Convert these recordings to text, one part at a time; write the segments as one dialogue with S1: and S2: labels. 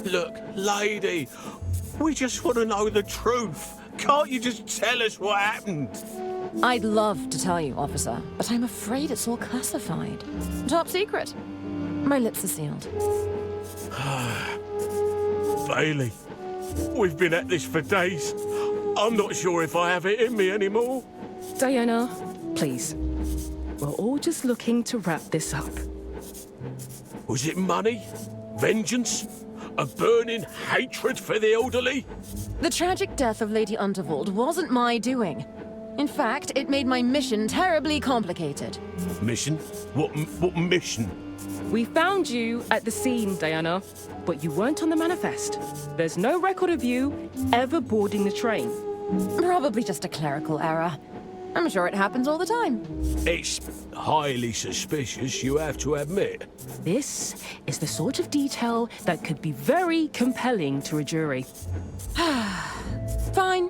S1: Look, lady, we just want to know the truth. Can't you just tell us what happened?
S2: I'd love to tell you, officer, but I'm afraid it's all classified. Top secret. My lips are sealed.
S1: Bailey, we've been at this for days. I'm not sure if I have it in me anymore.
S3: Diana, please. We're all just looking to wrap this up.
S1: Was it money? Vengeance? A burning hatred for the elderly?
S2: The tragic death of Lady Unterwald wasn't my doing. In fact, it made my mission terribly complicated.
S1: Mission? What mission?
S3: We found you at the scene, Diana, but you weren't on the manifest. There's no record of you ever boarding the train.
S2: Probably just a clerical error. I'm sure it happens all the time.
S1: It's highly suspicious, you have to admit.
S3: This is the sort of detail that could be very compelling to a jury.
S2: Fine.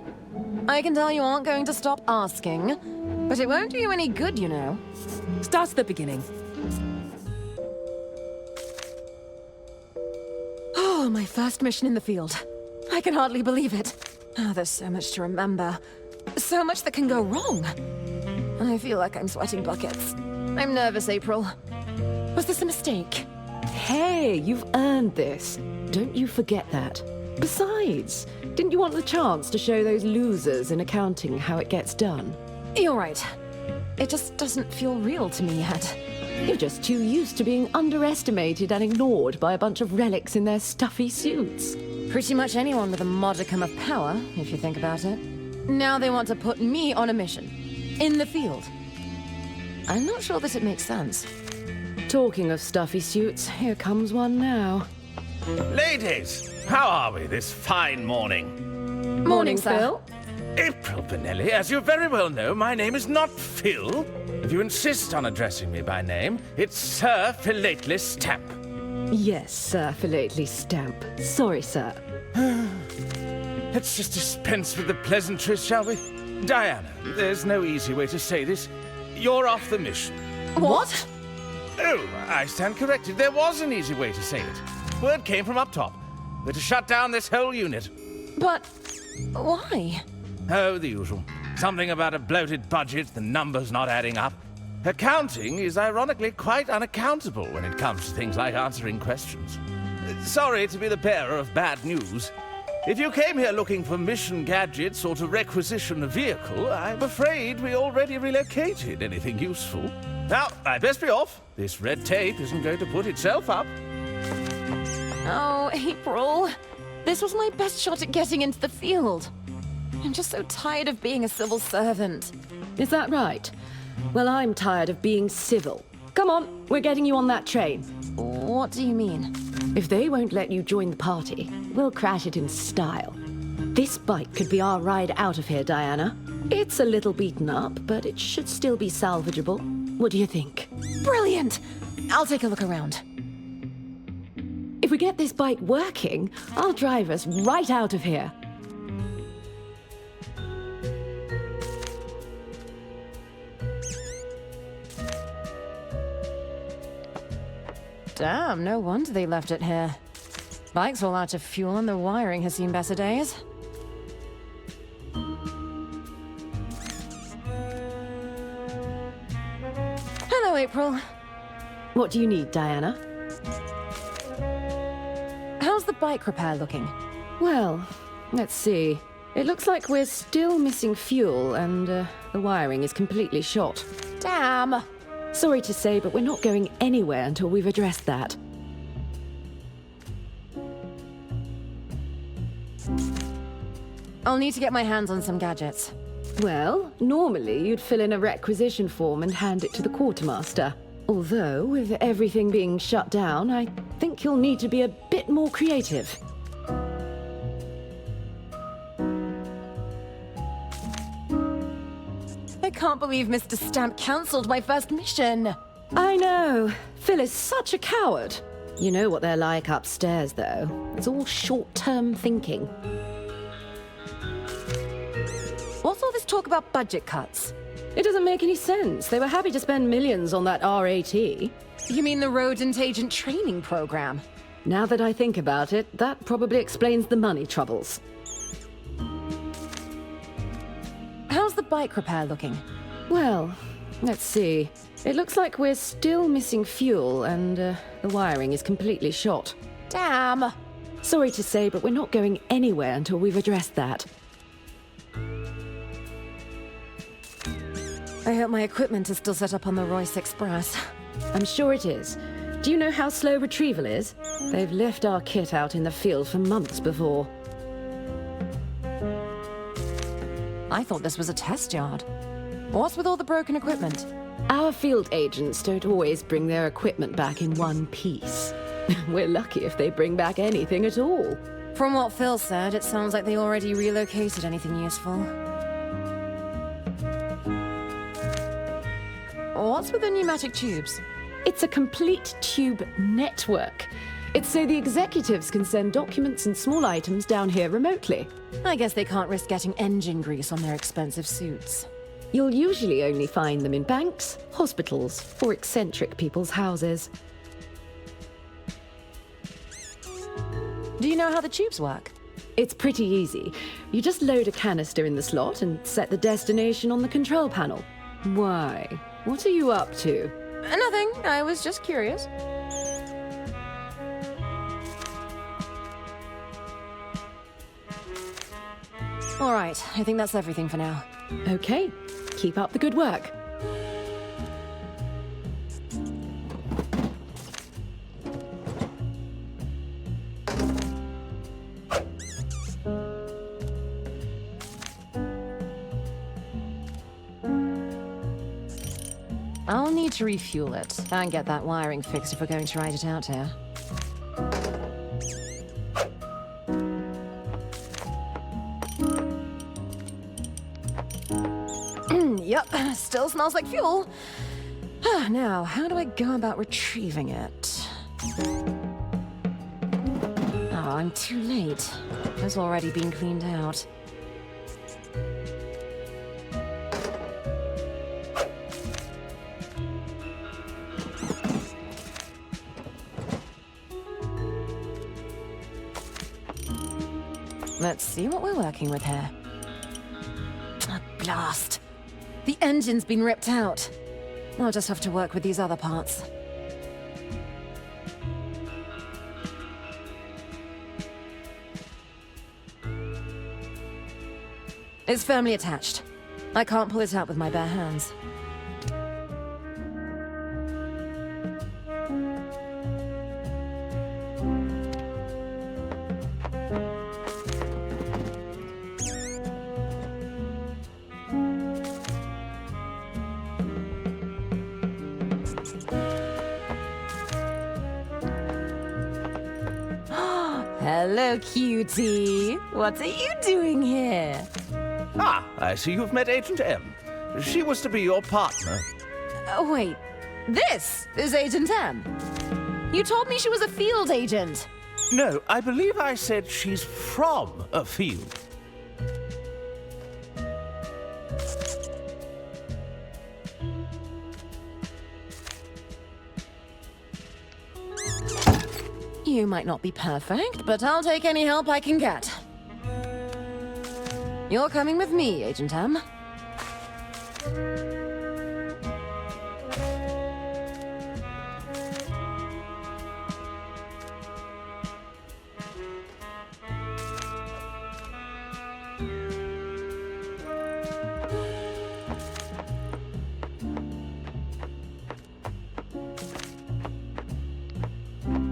S2: I can tell you aren't going to stop asking, but it won't do you any good, you know.
S3: Start at the beginning.
S2: Oh, my first mission in the field. I can hardly believe it. Oh, there's so much to remember. So much that can go wrong. And I feel like I'm sweating buckets. I'm nervous, April. Was this a mistake?
S4: Hey, you've earned this. Don't you forget that. Besides, didn't you want the chance to show those losers in accounting how it gets done?
S2: You're right. It just doesn't feel real to me yet.
S4: You're just too used to being underestimated and ignored by a bunch of relics in their stuffy suits.
S2: Pretty much anyone with a modicum of power, if you think about it. Now they want to put me on a mission. In the field. I'm not sure that it makes sense.
S4: Talking of stuffy suits, here comes one now.
S5: Ladies, how are we this fine morning?
S2: Morning, sir.
S4: Phil.
S5: April Benelli, as you very well know, my name is not Phil. If you insist on addressing me by name, it's Sir Philately Stamp.
S4: Yes, Sir Philately Stamp. Sorry, sir.
S5: Let's just dispense with the pleasantries, shall we? Diana, there's no easy way to say this. You're off the mission.
S2: What?
S5: Oh, I stand corrected. There was an easy way to say it. Word came from up top. We're to shut down this whole unit.
S2: But why?
S5: Oh, the usual. Something about a bloated budget, the numbers not adding up. Accounting is ironically quite unaccountable when it comes to things like answering questions. Sorry to be the bearer of bad news. If you came here looking for mission gadgets or to requisition a vehicle, I'm afraid we already relocated anything useful. Now, I'd best be off. This red tape isn't going to put itself up.
S2: Oh, April. This was my best shot at getting into the field. I'm just so tired of being a civil servant.
S4: Is that right? Well, I'm tired of being civil. Come on, we're getting you on that train.
S2: What do you mean?
S4: If they won't let you join the party, we'll crash it in style. This bike could be our ride out of here, Diana. It's a little beaten up, but it should still be salvageable. What do you think?
S2: Brilliant! I'll take a look around.
S4: If we get this bike working, I'll drive us right out of here.
S2: Damn, no wonder they left it here. Bike's all out of fuel and the wiring has seen better days. Hello, April.
S4: What do you need, Diana?
S2: How's the bike repair looking?
S4: Well, let's see. It looks like we're still missing fuel and the wiring is completely shot.
S2: Damn!
S4: Sorry to say, but we're not going anywhere until we've addressed that.
S2: I'll need to get my hands on some gadgets.
S4: Well, normally you'd fill in a requisition form and hand it to the quartermaster. Although, with everything being shut down, I think you'll need to be a bit more creative.
S2: I can't believe Mr. Stamp cancelled my first mission.
S4: I know. Phil is such a coward. You know what they're like upstairs, though. It's all short-term thinking.
S2: What's all this talk about budget cuts?
S4: It doesn't make any sense. They were happy to spend millions on that RAT.
S2: You mean the rodent agent training program?
S4: Now that I think about it, that probably explains the money troubles.
S2: How's the bike repair looking?
S4: Well, let's see. It looks like we're still missing fuel, and the wiring is completely shot.
S2: Damn!
S4: Sorry to say, but we're not going anywhere until we've addressed that.
S2: I hope my equipment is still set up on the Royce Express.
S4: I'm sure it is. Do you know how slow retrieval is? They've left our kit out in the field for months before.
S2: I thought this was a test yard. What's with all the broken equipment?
S4: Our field agents don't always bring their equipment back in one piece. We're lucky if they bring back anything at all.
S2: From what Phil said, it sounds like they already relocated anything useful. What's with the pneumatic tubes?
S4: It's a complete tube network. It's so the executives can send documents and small items down here remotely.
S2: I guess they can't risk getting engine grease on their expensive suits.
S4: You'll usually only find them in banks, hospitals, or eccentric people's houses.
S2: Do you know how the tubes work?
S4: It's pretty easy. You just load a canister in the slot and set the destination on the control panel. Why? What are you up to?
S2: Nothing. I was just curious. All right. I think that's everything for now.
S4: Okay. Keep up the good work.
S2: I'll need to refuel it and get that wiring fixed if we're going to ride it out here. Yep, still smells like fuel. Now, how do I go about retrieving it? Oh, I'm too late. It's already been cleaned out. Let's see what we're working with here. A blast. The engine's been ripped out. I'll just have to work with these other parts. It's firmly attached. I can't pull it out with my bare hands. Hello, cutie. What are you doing here?
S5: Ah, I see you've met Agent M. She was to be your partner.
S2: Wait, this is Agent M. You told me she was a field agent.
S5: No, I believe I said she's from a field.
S2: You might not be perfect, but I'll take any help I can get. You're coming with me, Agent M.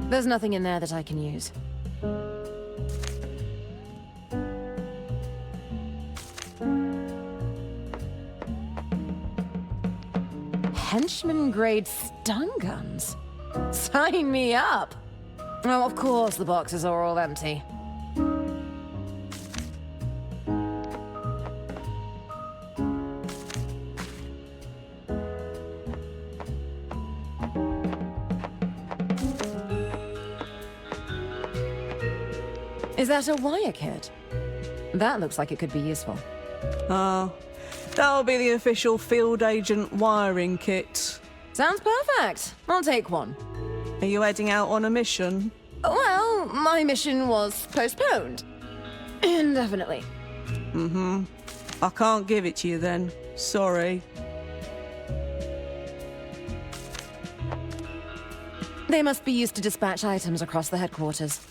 S2: There's nothing in there that I can use. Henchman-grade stun guns? Sign me up! Oh, of course the boxes are all empty. Is that a wire kit? That looks like it could be useful.
S6: Oh, That'll be the official field agent wiring kit.
S2: Sounds perfect. I'll take one.
S6: Are you heading out on a mission?
S2: Well, my mission was postponed. Indefinitely.
S6: I can't give it to you then. Sorry.
S2: They must be used to dispatch items across the headquarters.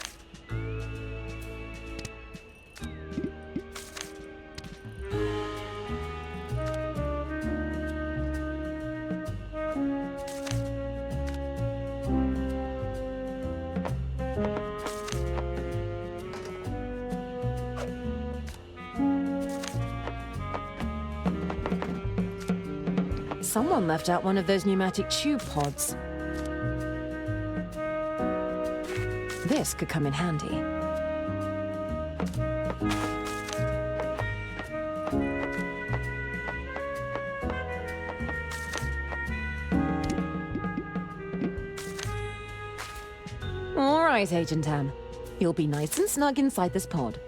S2: Someone left out one of those pneumatic tube pods. This could come in handy. All right, Agent M. You'll be nice and snug inside this pod.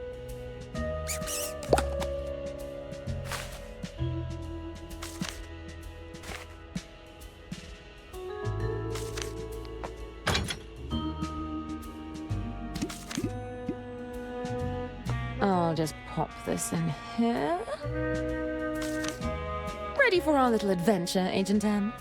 S2: I'll just pop this in here. Ready for our little adventure, Agent M?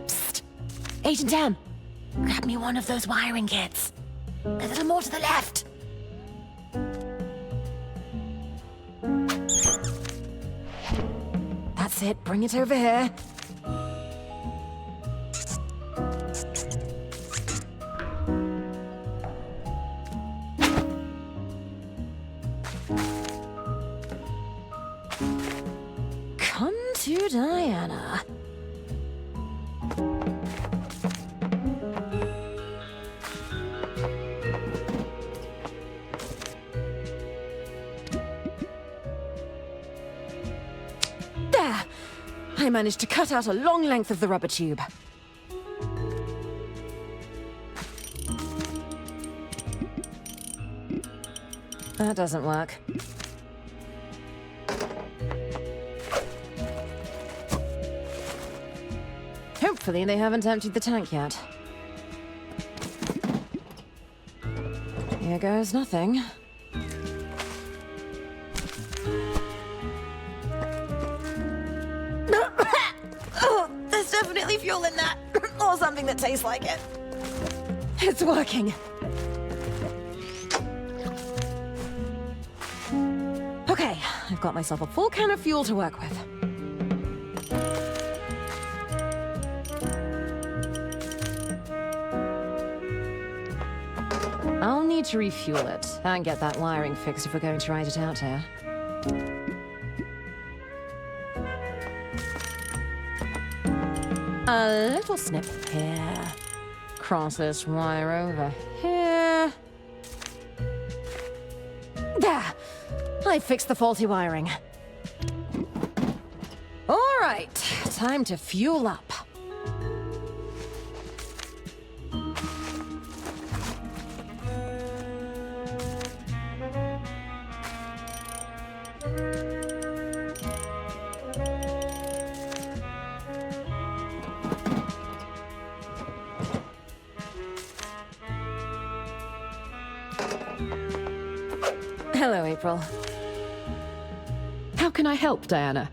S2: Psst. Agent M, grab me one of those wiring kits. A little more to the left. That's it, bring it over here. Come to Diana. There! I managed to cut out a long length of the rubber tube. That doesn't work. Hopefully they haven't emptied the tank yet. Here goes nothing. Oh, there's definitely fuel in that. Or something that tastes like it. It's working. Okay, I've got myself a full can of fuel to work with. I'll need to refuel it and get that wiring fixed if we're going to ride it out here. A little snip here. Cross this wire over here. There! I fixed the faulty wiring. All right, time to fuel up. Hello, April.
S4: How can I help, Diana?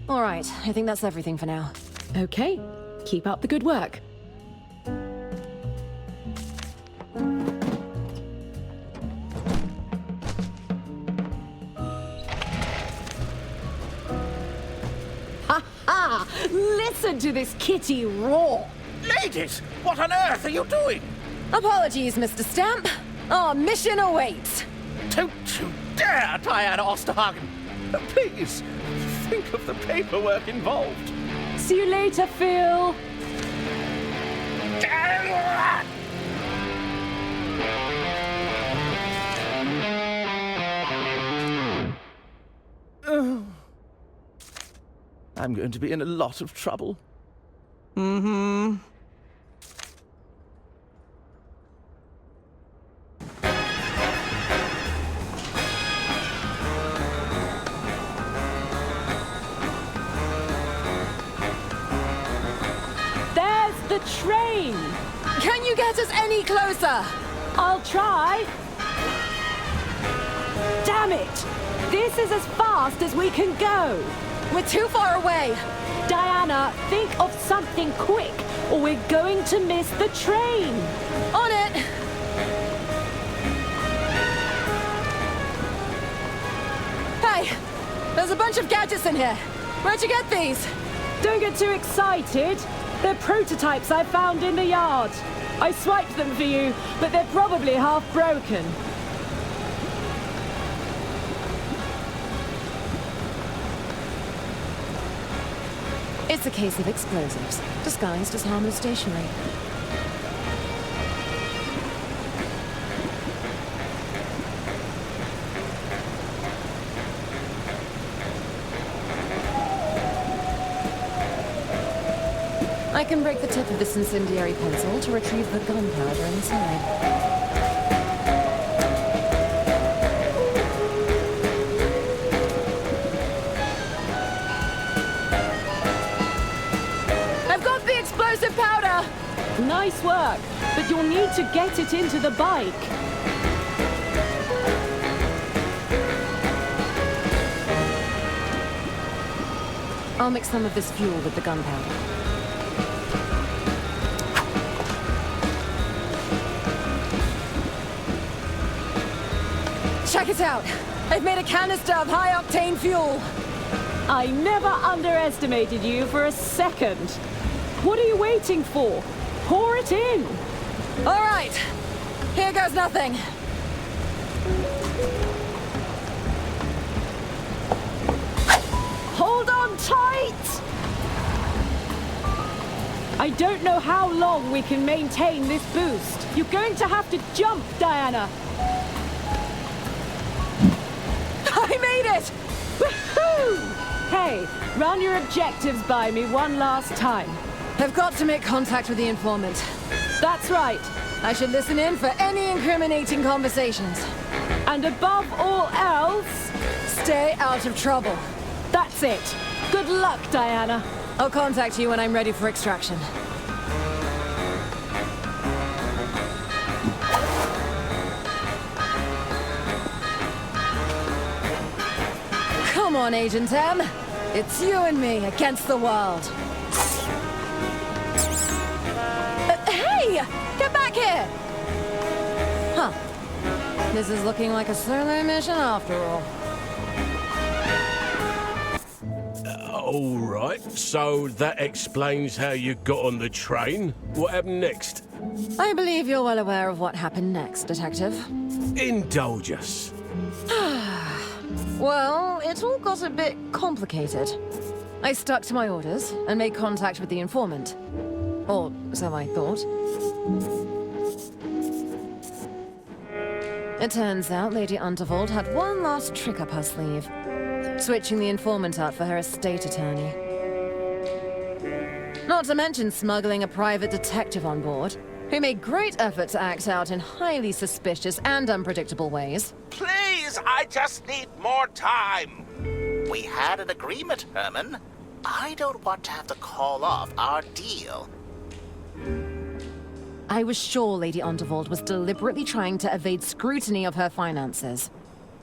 S2: All right, I think that's everything for now.
S4: Okay, keep up the good work. Ha ha! Listen to this kitty roar!
S5: Ladies, what on earth are you doing?
S2: Apologies, Mr. Stamp. Our mission awaits.
S5: Don't you dare, Diana Osterhagen! Please, think of the paperwork involved.
S4: See you later, Phil.
S5: I'm going to be in a lot of trouble.
S6: Mm-hmm.
S3: There's the train!
S2: Can you get us any closer?
S3: I'll try. Damn it! This is as fast as we can go.
S2: We're too far away.
S3: Diana, think of something quick, or we're going to miss the train.
S2: On it. Hey, there's a bunch of gadgets in here. Where'd you get these?
S3: Don't get too excited. They're prototypes I found in the yard. I swiped them for you, but they're probably half broken.
S2: It's a case of explosives, disguised as harmless stationery. I can break the tip of this incendiary pencil to retrieve the gunpowder inside. Explosive powder!
S3: Nice work, but you'll need to get it into the bike.
S2: I'll mix some of this fuel with the gunpowder. Check it out! I've made a canister of high-octane fuel!
S3: I never underestimated you for a second. What are you waiting for? Pour it in!
S2: All right, here goes nothing.
S3: Hold on tight! I don't know how long we can maintain this boost. You're going to have to jump, Diana.
S2: I made it!
S3: Woohoo! Hey, run your objectives by me one last time.
S2: I've got to make contact with the informant.
S3: That's right.
S2: I should listen in for any incriminating conversations.
S3: And above all else,
S2: stay out of trouble.
S3: That's it. Good luck, Diana.
S2: I'll contact you when I'm ready for extraction. Come on, Agent M. It's you and me against the world. Hey! Get back here! Huh. This is looking like a solo mission after all.
S1: All right, so that explains how you got on the train. What happened next?
S2: I believe you're well aware of what happened next, Detective.
S1: Indulge us.
S2: Well, it all got a bit complicated. I stuck to my orders and made contact with the informant. Or so I thought. It turns out Lady Unterwald had one last trick up her sleeve. Switching the informant out for her estate attorney. Not to mention smuggling a private detective on board, who made great effort to act out in highly suspicious and unpredictable ways.
S7: Please, I just need more time. We had an agreement, Herman. I don't want to have to call off our deal.
S2: I was sure Lady Unterwald was deliberately trying to evade scrutiny of her finances.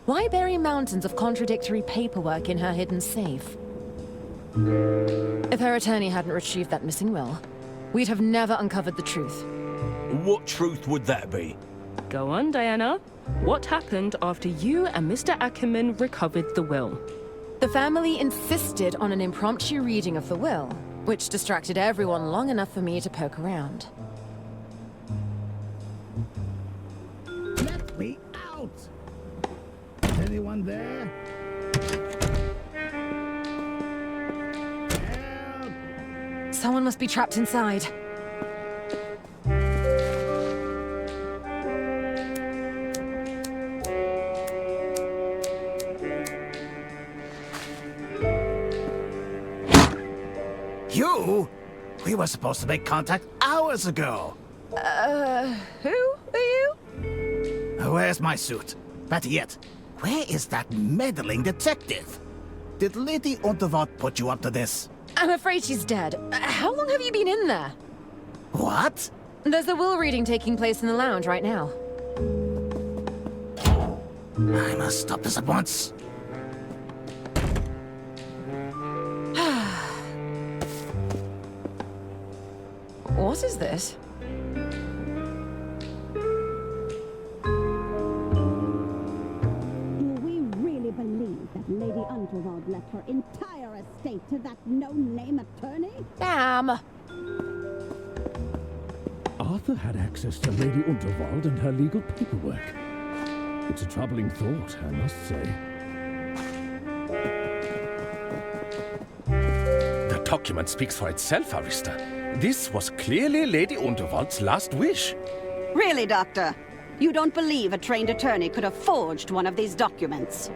S2: Why bury mountains of contradictory paperwork in her hidden safe? If her attorney hadn't retrieved that missing will, we'd have never uncovered the truth.
S1: What truth would that be?
S3: Go on, Diana. What happened after you and Mr. Ackerman recovered the will?
S2: The family insisted on an impromptu reading of the will, which distracted everyone long enough for me to poke around.
S8: Let me out! Anyone there? Help!
S2: Someone must be trapped inside.
S7: You? We were supposed to make contact hours ago.
S2: Who are you?
S7: Where's my suit? Better yet, where is that meddling detective? Did Lady Unterwald put you up to this?
S2: I'm afraid she's dead. How long have you been in there?
S7: What?
S2: There's a will reading taking place in the lounge right now.
S7: I must stop this at once.
S2: What is this?
S9: Do we really believe that Lady Unterwald left her entire estate to that no-name attorney?
S2: Damn!
S8: Arthur had access to Lady Unterwald and her legal paperwork. It's a troubling thought, I must say.
S5: The document speaks for itself, Arista. This was clearly Lady Unterwald's last wish.
S9: Really, Doctor? You don't believe a trained attorney could have forged one of these documents?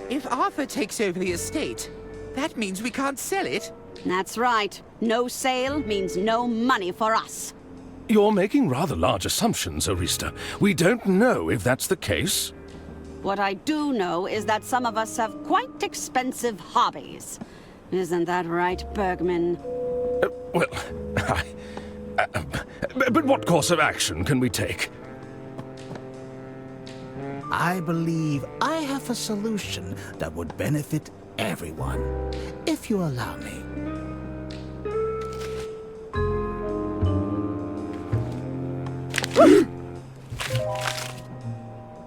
S10: If Arthur takes over the estate, that means we can't sell it.
S9: That's right. No sale means no money for us.
S5: You're making rather large assumptions, Arista. We don't know if that's the case.
S9: What I do know is that some of us have quite expensive hobbies. Isn't that right, Bergman?
S5: Well, but what course of action can we take?
S7: I believe I have a solution that would benefit everyone, if you allow me.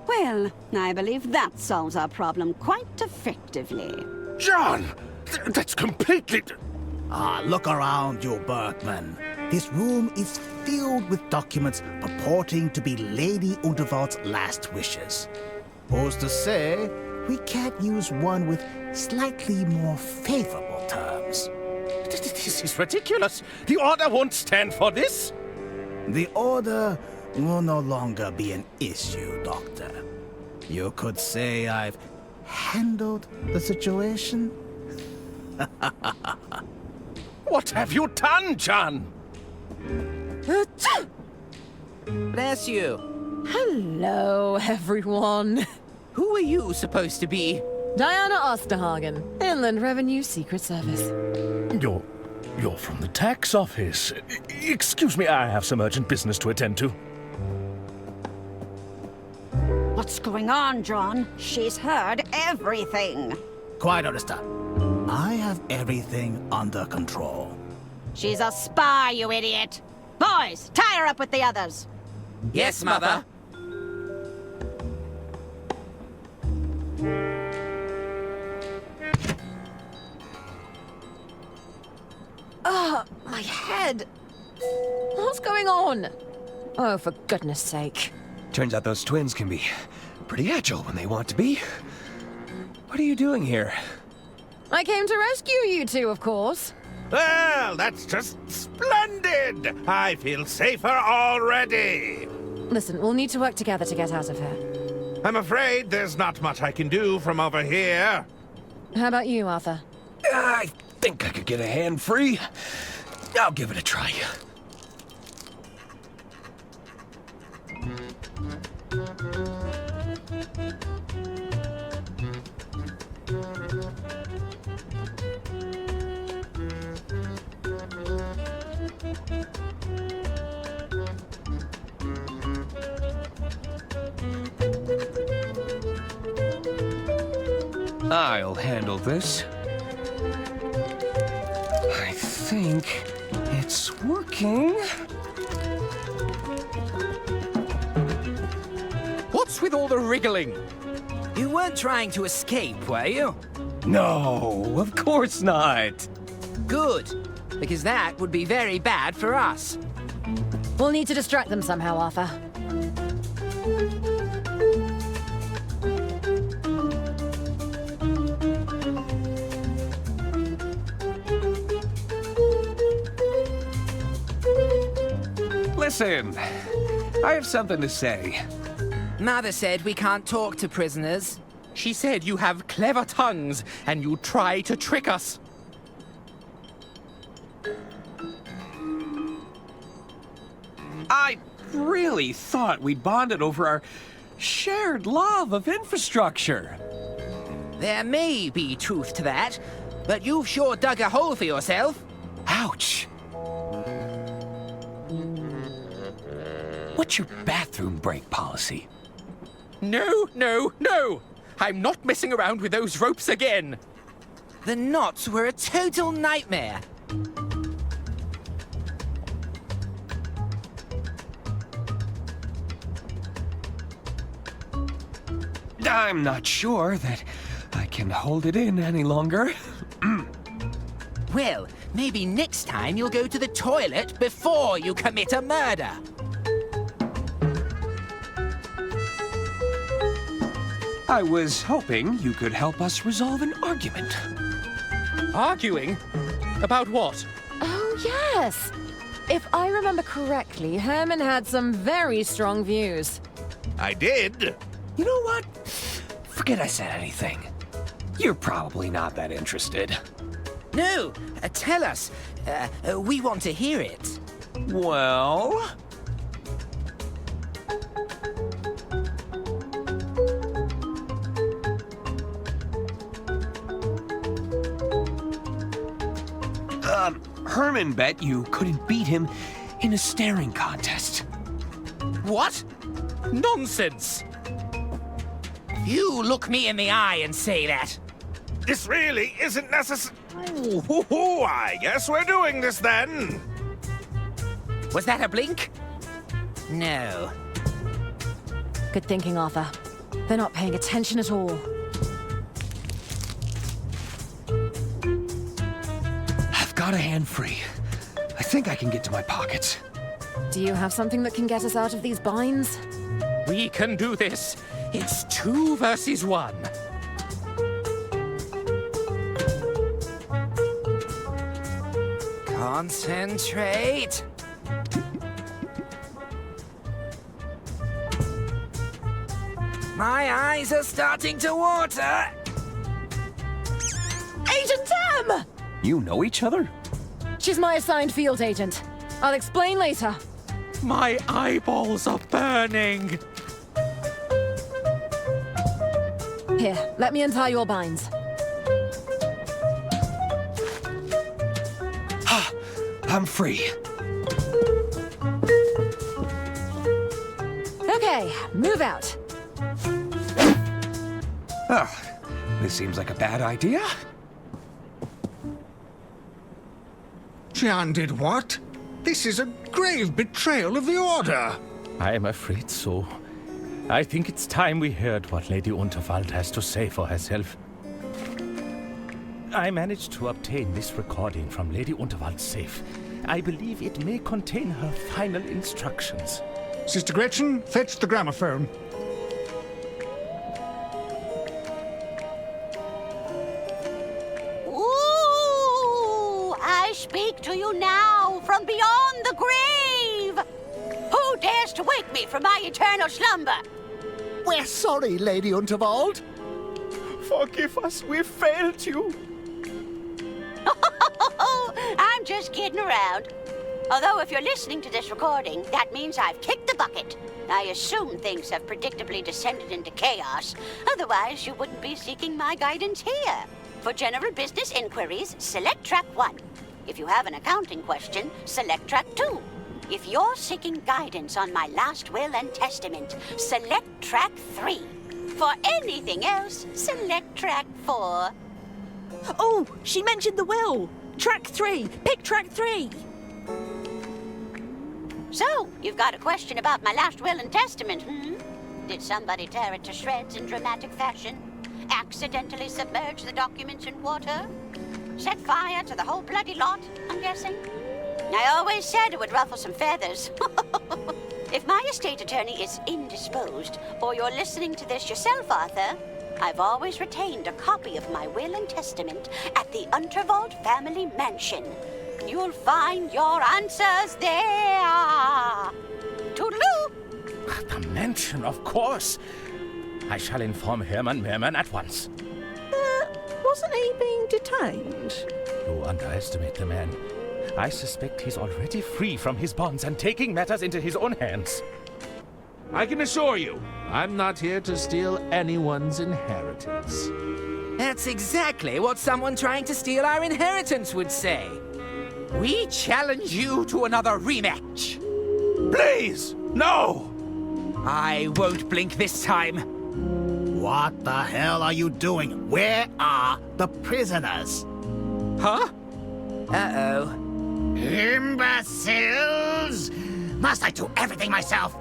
S9: Well, I believe that solves our problem quite effectively.
S5: John! That's completely...
S7: Look around you, Bergman. This room is filled with documents purporting to be Lady Unterwald's last wishes. Who's to say we can't use one with slightly more favorable terms?
S5: This is ridiculous. The Order won't stand for this.
S7: The Order will no longer be an issue, Doctor. You could say I've handled the situation.
S5: What have you done, John?
S10: Bless you.
S2: Hello, everyone.
S10: Who are you supposed to be?
S2: Diana Osterhagen, Inland Revenue Secret Service.
S5: You're from the tax office. Excuse me, I have some urgent business to attend to.
S9: What's going on, John? She's heard everything.
S7: Quiet, Arista. I have everything under control.
S9: She's a spy, you idiot. Boys, tie her up with the others.
S10: Yes, Mother.
S2: Oh, my head. What's going on? Oh, for goodness sake.
S11: Turns out those twins can be pretty agile when they want to be. What are you doing here?
S2: I came to rescue you two, of course.
S1: Well, that's just splendid! I feel safer already.
S2: Listen, we'll need to work together to get out of here.
S1: I'm afraid there's not much I can do from over here.
S2: How about you, Arthur?
S11: I think I could get a hand free. I'll give it a try. I'll handle this. I think it's working.
S10: What's with all the wriggling? You weren't trying to escape, were you?
S11: No, of course not.
S10: Good, because that would be very bad for us.
S2: We'll need to distract them somehow, Arthur.
S11: Listen, I have something to say.
S10: Mother said we can't talk to prisoners. She said you have clever tongues and you try to trick us.
S11: I really thought we'd bonded over our shared love of infrastructure.
S10: There may be truth to that, but you've sure dug a hole for yourself.
S11: Ouch. What's your bathroom break policy?
S12: No, no, no! I'm not messing around with those ropes again!
S10: The knots were a total nightmare.
S11: I'm not sure that I can hold it in any longer.
S10: Well, maybe next time you'll go to the toilet before you commit a murder.
S11: I was hoping you could help us resolve an argument.
S12: Arguing? About what?
S2: Oh, yes. If I remember correctly, Herman had some very strong views.
S1: I did.
S11: You know what? Forget I said anything. You're probably not that interested.
S10: No, tell us. We want to hear it.
S11: Well... Herman bet you couldn't beat him in a staring contest.
S12: What? Nonsense!
S10: You look me in the eye and say that.
S1: This really isn't necessary. I guess we're doing this then.
S10: Was that a blink? No.
S2: Good thinking, Arthur. They're not paying attention at all.
S11: I've got a hand free. I think I can get to my pockets.
S2: Do you have something that can get us out of these binds?
S12: We can do this. It's 2 versus 1.
S10: Concentrate. My eyes are starting to water.
S2: Agent Tam!
S11: You know each other?
S2: She's my assigned field agent. I'll explain later.
S12: My eyeballs are burning.
S2: Here, let me untie your binds.
S11: I'm free.
S2: Okay, move out.
S11: Oh, this seems like a bad idea.
S13: Jan did what? This is a grave betrayal of the Order.
S5: I am afraid so. I think it's time we heard what Lady Unterwald has to say for herself. I managed to obtain this recording from Lady Unterwald's safe. I believe it may contain her final instructions.
S13: Sister Gretchen, fetch the gramophone.
S9: Ooh, I speak to you now from beyond the grave. Who dares to wake me from my eternal slumber?
S7: We're sorry, Lady Unterwald.
S1: Forgive us, we failed you.
S9: I'm just kidding around. Although if you're listening to this recording, that means I've kicked the bucket. I assume things have predictably descended into chaos. Otherwise, you wouldn't be seeking my guidance here. For general business inquiries, select track 1. If you have an accounting question, select track 2. If you're seeking guidance on my last will and testament, select track 3. For anything else, select track 4.
S6: Oh, she mentioned the will. Track 3. Pick track 3.
S9: So, you've got a question about my last will and testament, hmm? Did somebody tear it to shreds in dramatic fashion? Accidentally submerge the documents in water? Set fire to the whole bloody lot, I'm guessing? I always said it would ruffle some feathers. If my estate attorney is indisposed, or you're listening to this yourself, Arthur, I've always retained a copy of my will and testament at the Unterwald family mansion. You'll find your answers there. Toodaloo!
S5: The mansion, of course. I shall inform Hermann Merman at once.
S6: Wasn't he being detained?
S5: You underestimate the man. I suspect he's already free from his bonds and taking matters into his own hands.
S14: I can assure you, I'm not here to steal anyone's inheritance.
S10: That's exactly what someone trying to steal our inheritance would say. We challenge you to another rematch.
S14: Please, no!
S10: I won't blink this time.
S7: What the hell are you doing? Where are the prisoners?
S10: Huh? Uh-oh.
S7: Imbeciles! Must I do everything myself?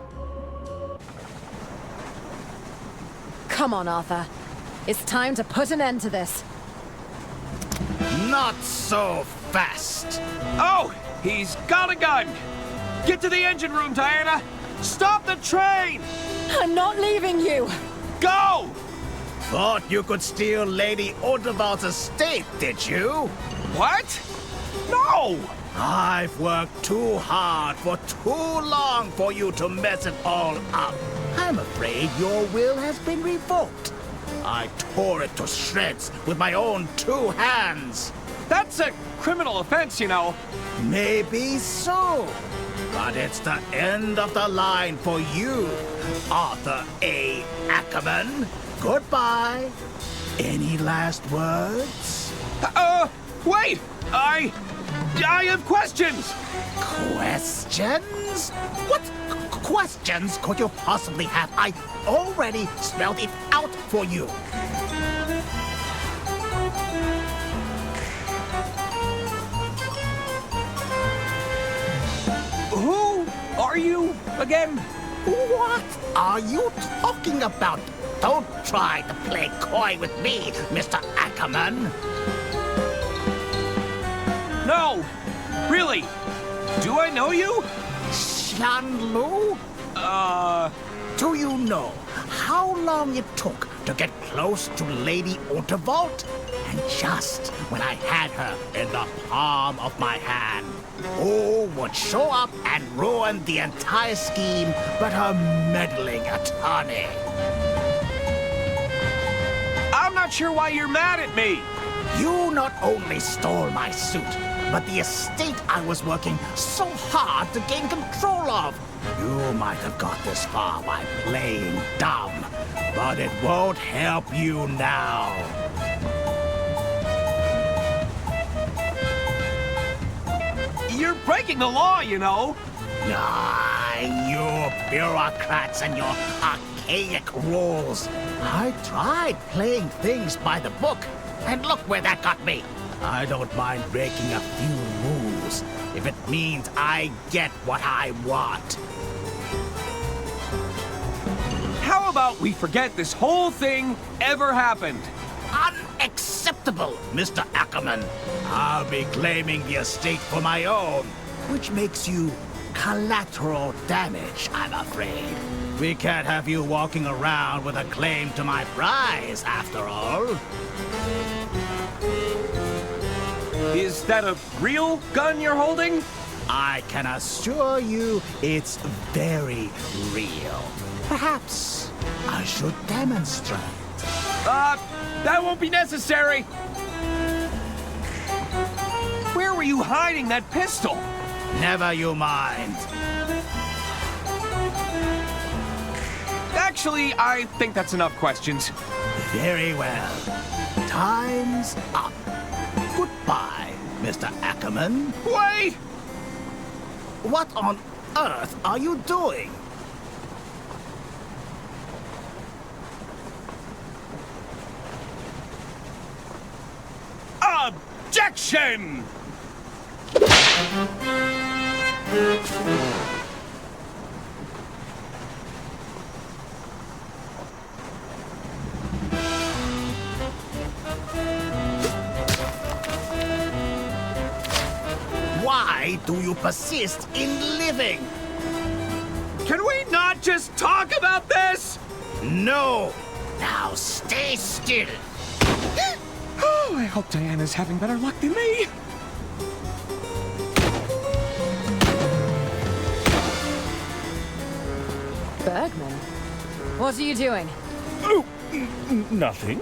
S2: Come on, Arthur. It's time to put an end to this.
S7: Not so fast.
S1: Oh, he's got a gun. Get to the engine room, Diana. Stop the train.
S2: I'm not leaving you.
S1: Go!
S7: Thought you could steal Lady Unterwald's estate, did you?
S1: What? No!
S7: I've worked too hard for too long for you to mess it all up. I'm afraid your will has been revoked. I tore it to shreds with my own 2 hands.
S1: That's a criminal offense, you know.
S7: Maybe so. But it's the end of the line for you, Arthur A. Ackerman. Goodbye. Any last words?
S1: Wait! I have questions!
S7: Questions? What questions could you possibly have? I already spelled it out for you.
S1: Who are you again?
S7: What are you talking about? Don't try to play coy with me, Mr. Ackerman.
S1: No! Really? Do I know you?
S7: Shanlu? Do you know how long it took to get close to Lady Unterwald? And just when I had her in the palm of my hand, who would show up and ruin the entire scheme but her meddling attorney?
S1: I'm not sure why you're mad at me.
S7: You not only stole my suit, but the estate I was working so hard to gain control of. You might have got this far by playing dumb, but it won't help you now.
S1: You're breaking the law, you know.
S7: Ah, you bureaucrats and your archaic rules. I tried playing things by the book, and look where that got me. I don't mind breaking a few rules if it means I get what I want.
S1: How about we forget this whole thing ever happened?
S7: Unacceptable, Mr. Ackerman. I'll be claiming the estate for my own, which makes you collateral damage, I'm afraid. We can't have you walking around with a claim to my prize, after all.
S1: Is that a real gun you're holding?
S7: I can assure you it's very real. Perhaps I should demonstrate.
S1: That won't be necessary. Where were you hiding that pistol?
S7: Never you mind.
S1: Actually, I think that's enough questions.
S7: Very well. Time's up. Goodbye, Mr. Ackerman.
S1: Wait!
S7: What on earth are you doing?
S1: Objection!
S7: Why do you persist in living?
S1: Can we not just talk about this?
S7: No. Now stay still.
S1: Oh, I hope Diana's having better luck than me.
S2: Bergman? What are you doing?
S5: Oh, nothing.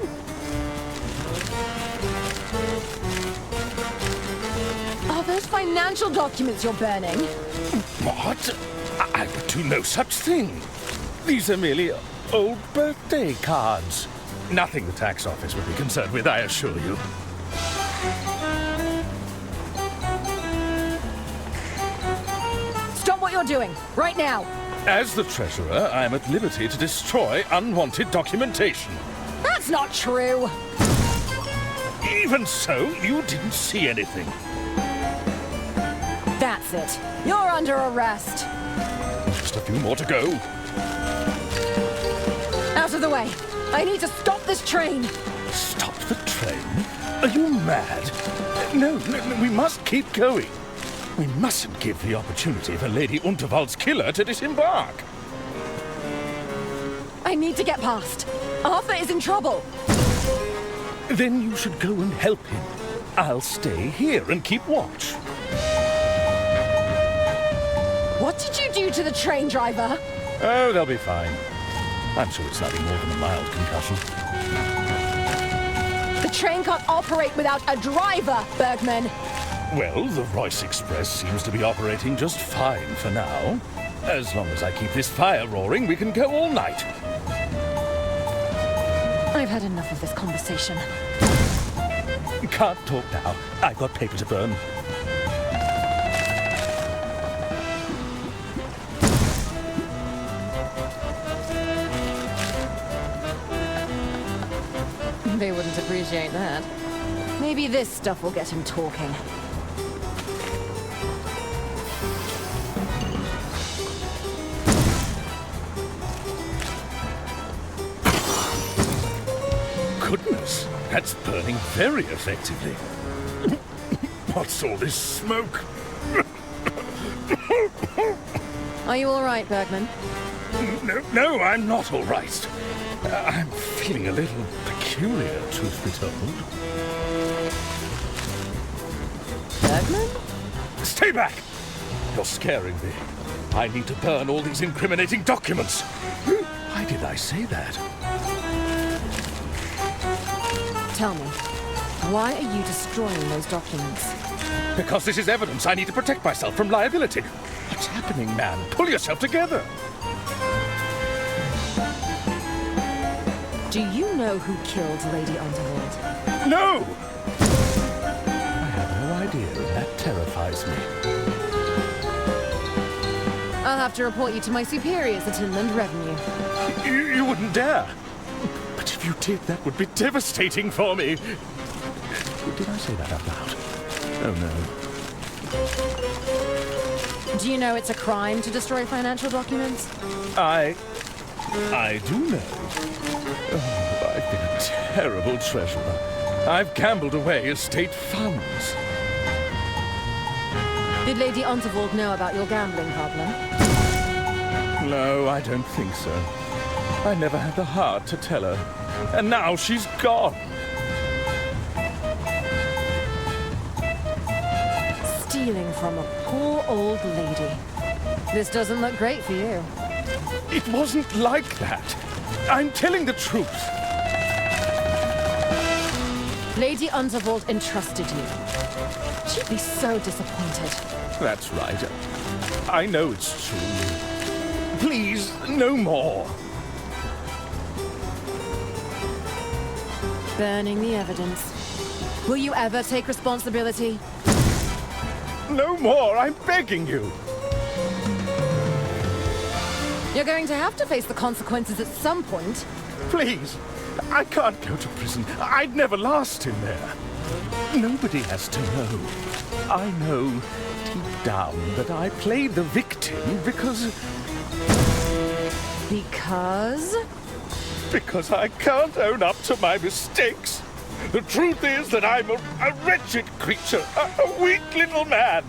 S2: Arthur, those financial documents you're burning?
S5: What? I would do no such thing. These are merely old birthday cards. Nothing the tax office would be concerned with, I assure you.
S2: Stop what you're doing, right now!
S5: As the treasurer, I am at liberty to destroy unwanted documentation.
S2: That's not true!
S5: Even so, you didn't see anything.
S2: That's it. You're under arrest.
S5: Just a few more to go.
S2: Out of the way. I need to stop this train.
S5: Stop the train? Are you mad? No, we must keep going. We mustn't give the opportunity for Lady Unterwald's killer to disembark.
S2: I need to get past. Arthur is in trouble.
S5: Then you should go and help him. I'll stay here and keep watch.
S2: What did you do to the train driver?
S5: Oh, they'll be fine. I'm sure it's nothing more than a mild concussion.
S2: The train can't operate without a driver, Bergman.
S5: Well, the Royce Express seems to be operating just fine for now. As long as I keep this fire roaring, we can go all night.
S2: I've had enough of this conversation.
S5: Can't talk now. I've got paper to burn.
S2: They wouldn't appreciate that. Maybe this stuff will get him talking.
S5: Goodness, that's burning very effectively. What's all this smoke?
S2: Are you all right, Bergman?
S5: No, I'm not all right. I'm feeling a little peculiar, truth be told.
S2: Bergman?
S5: Stay back! You're scaring me. I need to burn all these incriminating documents. Why did I say that?
S2: Tell me, why are you destroying those documents?
S5: Because this is evidence. I need to protect myself from liability. What's happening, man? Pull yourself together.
S2: Do you know who killed Lady Unterwald?
S5: No! I have no idea, and that terrifies me.
S2: I'll have to report you to my superiors at Inland Revenue.
S5: You wouldn't dare. But if you did, that would be devastating for me. Did I say that out loud? Oh, no.
S2: Do you know it's a crime to destroy financial documents?
S5: I do know. Oh, I've been a terrible treasurer. I've gambled away estate funds.
S2: Did Lady Unterwald know about your gambling problem?
S5: No, I don't think so. I never had the heart to tell her. And now she's gone.
S2: Stealing from a poor old lady. This doesn't look great for you.
S5: It wasn't like that. I'm telling the truth.
S2: Lady Unterwald entrusted you. She'd be so disappointed.
S5: That's right. I know it's true. Please, no more.
S2: Burning the evidence. Will you ever take responsibility?
S5: No more, I'm begging you.
S2: You're going to have to face the consequences at some point.
S5: Please, I can't go to prison. I'd never last in there. Nobody has to know. I know deep down that I played the victim because...
S2: Because?
S5: Because I can't own up to my mistakes. The truth is that I'm a wretched creature, a weak little man.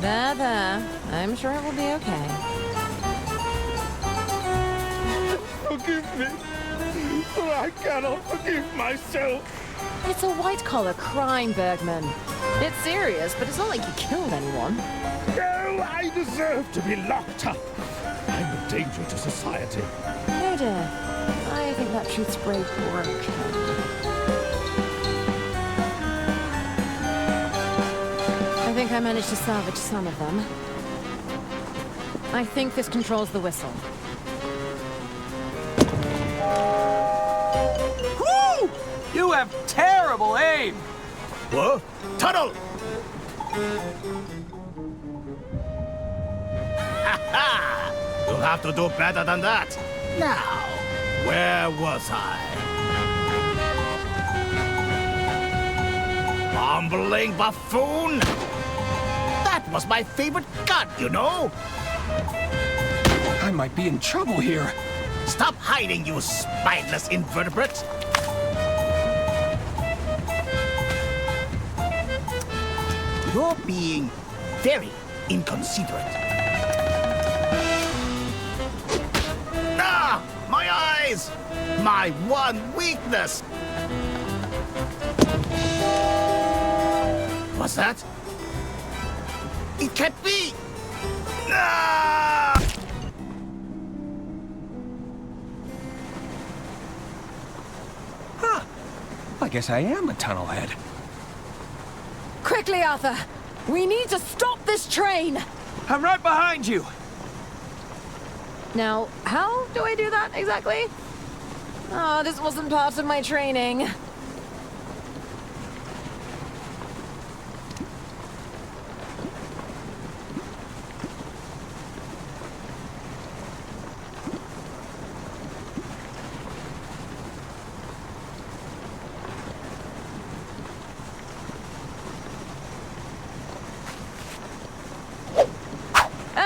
S2: There. I'm sure it will be okay.
S5: Forgive me. I cannot forgive myself.
S2: It's a white-collar crime, Bergman. It's serious, but it's not like you killed anyone.
S5: No, I deserve to be locked up. I'm a danger to society.
S2: Oh dear. I think that truth spray broke. I think think I managed to salvage some of them. I think this controls the whistle.
S10: Woo! You have terrible aim!
S7: What? Tunnel! Ha! You'll have to do better than that. Now, where was I? Bumbling buffoon! That was my favorite gun, you know?
S11: I might be in trouble here.
S7: Stop hiding, you spineless invertebrate! You're being very inconsiderate. Ah! My eyes! My one weakness! What's that? It can't be! Ah!
S11: Huh. I guess I am a tunnelhead.
S2: Quickly, Arthur! We need to stop this train!
S10: I'm right behind you!
S2: Now, how do I do that exactly? Oh, this wasn't part of my training.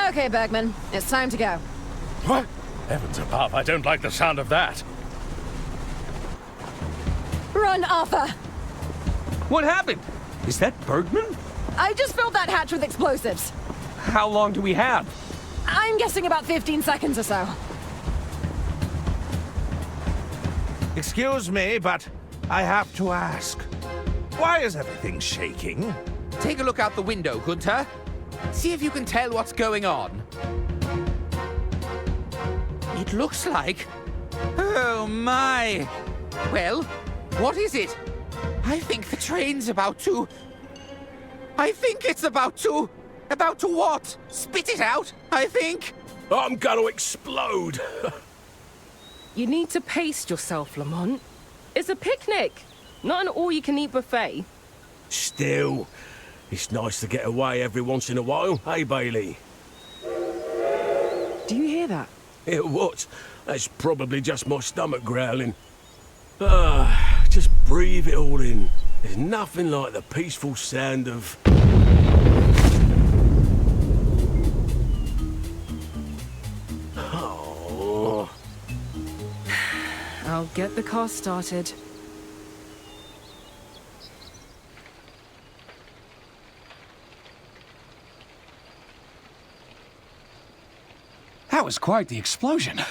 S2: Okay, Bergman, it's time to go.
S5: What? Heavens above, I don't like the sound of that.
S2: Run, Arthur!
S11: What happened? Is that Bergman?
S2: I just filled that hatch with explosives.
S11: How long do we have?
S2: I'm guessing about 15 seconds or so.
S14: Excuse me, but I have to ask. Why is everything shaking?
S10: Take a look out the window, Gunther. See if you can tell what's going on. It looks like... Oh, my! Well, what is it? I think the train's about to... I think it's about to... About to what? Spit it out, I think.
S1: I'm gonna explode.
S3: You need to pace yourself, Lamont. It's a picnic, not an all-you-can-eat buffet.
S1: Still, it's nice to get away every once in a while, hey, Bailey?
S3: Do you hear that?
S1: Yeah, what? That's probably just my stomach growling. Just breathe it all in. There's nothing like the peaceful sound of... Oh.
S3: I'll get the car started.
S11: That was quite the explosion.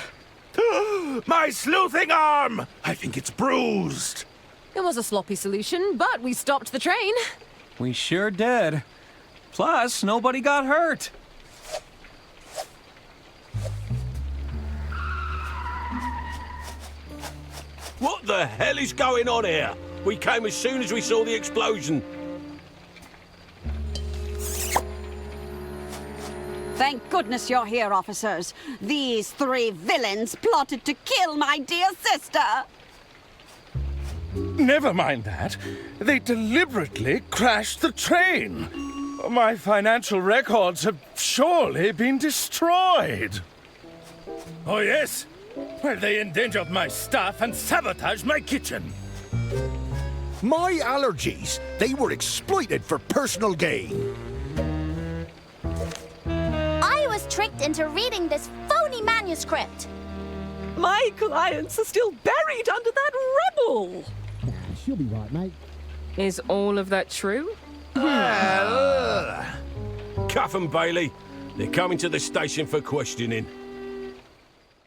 S14: My sleuthing arm! I think it's bruised.
S2: It was a sloppy solution, but we stopped the train.
S11: We sure did. Plus, nobody got hurt.
S1: What the hell is going on here? We came as soon as we saw the explosion.
S9: Thank goodness you're here, officers. These three villains plotted to kill my dear sister.
S5: Never mind that. They deliberately crashed the train. My financial records have surely been destroyed. Oh, yes? Well, they endangered my stuff and sabotaged my kitchen.
S13: My allergies, they were exploited for personal gain.
S15: I was tricked into reading this phony manuscript.
S3: My clients are still buried under that rubble.
S8: She'll be right, mate.
S3: Is all of that true?
S1: Cuff 'em, Bailey. They're coming to the station for questioning.